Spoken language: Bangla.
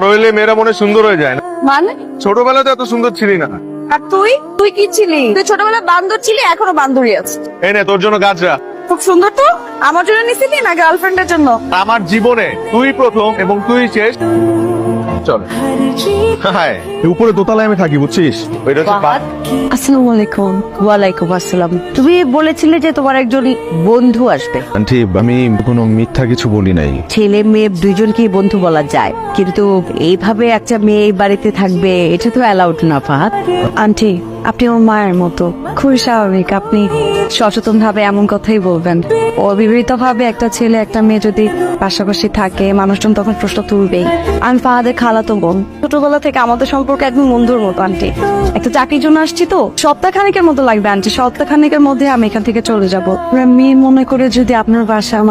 বড় হইলে মেয়েরা মনে সুন্দর হয়ে যায় না? মানে ছোটবেলাতে এত সুন্দর ছিলি না। আর তুই কি ছিলি? তুই ছোটবেলায় বান্দর ছিলি, এখনো বান্দরই আছে। এই নে তোর জন্য গাছরা। খুব সুন্দর তো। আমার জন্য নিছিলি না গার্লফ্রেন্ডের জন্য? আমার জীবনে তুই প্রথম এবং তুই শেষ। চল। হাই, উপরে দোতলায় আমি থাকি, বুঝছিস? ওইটা হচ্ছে পাত। আসসালামু আলাইকুম। ওয়ালাইকুম আসসালাম। তুমি বলেছিলে যে তোমার একজন বন্ধু আসবে। আন্টি, আমি কোনো মিথ্যা কিছু বলি নাই। ছেলে মেয়ে দুইজনকেই বন্ধু বলা যায়, কিন্তু এইভাবে একটা মেয়ে এই বাড়িতে থাকবে এটা তো অ্যালাউড না ফাহাদ। আন্টি, আপনি আমার মায়ের মতো, খুবই স্বাভাবিক আপনি সচেতন ভাবে এমন কথাই বলবেন। অবিবাহিত ভাবে একটা ছেলে একটা মেয়ে যদি পাশাপাশি থাকে, মানুষজন তখন প্রশ্ন তুলবেই। আমি ফাহাদের খালাতো বোন, ছোটবেলা থেকে আমাদের সম্পর্ক একদম বন্ধুর মতো। আন্টি, একটা চাকরির জন্য আসছি তো, সপ্তাহখানেকের মতো লাগবে আন্টি, সপ্তাহখানেকের মধ্যে আমি এখান থেকে চলে যাবো। মেয়ে মনে করে যদি আপনার বাসা